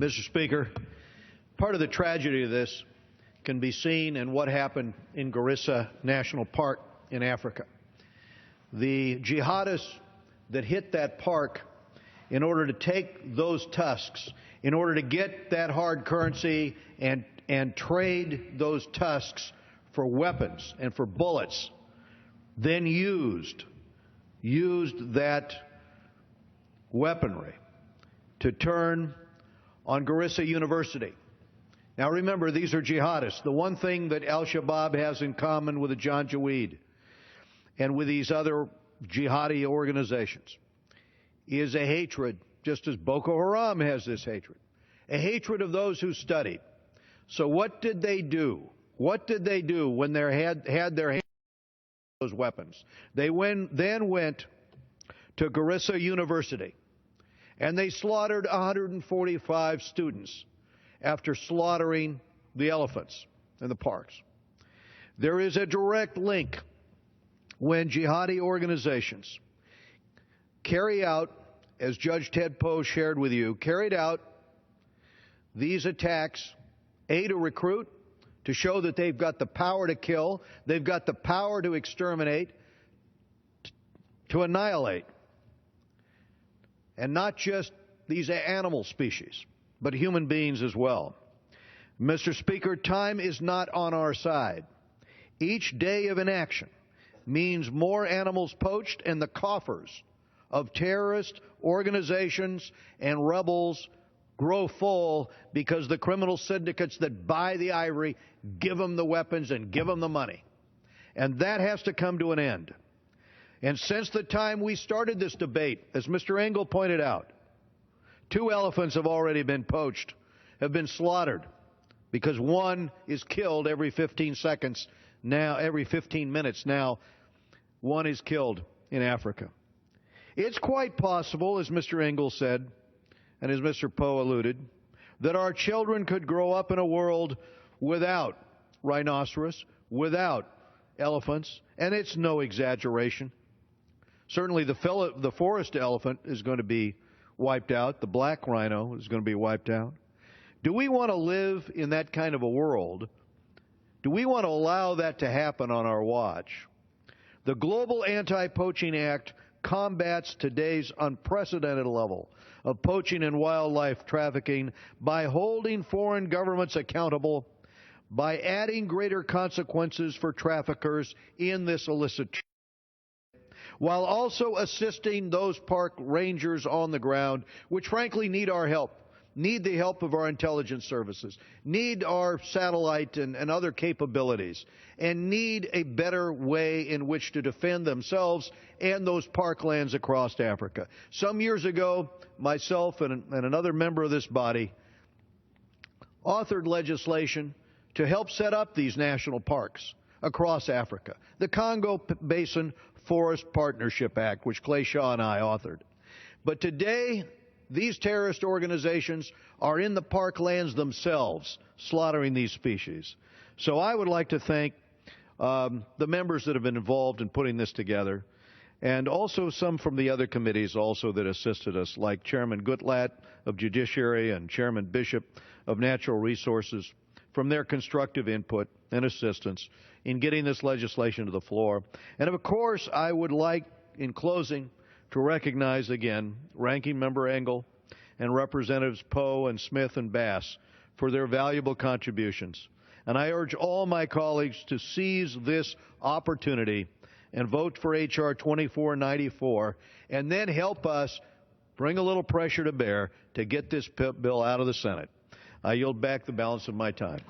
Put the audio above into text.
Mr. Speaker, part of the tragedy of this can be seen in what happened in Garissa National Park in Africa. The jihadists that hit that park in order to take those tusks, in order to get that hard currency and trade those tusks for weapons and for bullets, then used that weaponry to turn on Garissa University. Now remember, these are jihadists. The one thing that al-Shabaab has in common with the Janjaweed and with these other jihadi organizations is a hatred, just as Boko Haram has this hatred, a hatred of those who studied. So what did they do? What did they do when they had their hands on those weapons? They then went to Garissa University, and they slaughtered 145 students after slaughtering the elephants in the parks. There is a direct link when jihadi organizations carry out, as Judge Ted Poe shared with you, carried out these attacks, A, to recruit, to show that they've got the power to kill, they've got the power to exterminate, to annihilate. And not just these animal species, but human beings as well. Mr. Speaker, time is not on our side. Each day of inaction means more animals poached, and the coffers of terrorist organizations and rebels grow full because the criminal syndicates that buy the ivory give them the weapons and give them the money. And that has to come to an end. And since the time we started this debate, as Mr. Engel pointed out, 2 elephants have already been poached, have been slaughtered, because one is killed every 15 seconds now, every 15 minutes now, one is killed in Africa. It's quite possible, as Mr. Engel said, and as Mr. Poe alluded, that our children could grow up in a world without rhinoceros, without elephants, and it's no exaggeration. Certainly the forest elephant is going to be wiped out. The black rhino is going to be wiped out. Do we want to live in that kind of a world? Do we want to allow that to happen on our watch? The Global Anti-Poaching Act combats today's unprecedented level of poaching and wildlife trafficking by holding foreign governments accountable, by adding greater consequences for traffickers in this illicit trade, while also assisting those park rangers on the ground, which frankly need our help, need the help of our intelligence services, need our satellite and other capabilities, and need a better way in which to defend themselves and those parklands across Africa. Some years ago, myself and another member of this body authored legislation to help set up these national parks across Africa. The Congo Basin Forest Partnership Act, which Clay Shaw and I authored. But today, these terrorist organizations are in the parklands themselves, slaughtering these species. So I would like to thank the members that have been involved in putting this together, and also some from the other committees also that assisted us, like Chairman Gutlatt of Judiciary and Chairman Bishop of Natural Resources, from their constructive input and assistance in getting this legislation to the floor. And of course, I would like, in closing, to recognize again Ranking Member Engel and Representatives Poe and Smith and Bass for their valuable contributions. And I urge all my colleagues to seize this opportunity and vote for H.R. 2494, and then help us bring a little pressure to bear to get this bill out of the Senate. I yield back the balance of my time.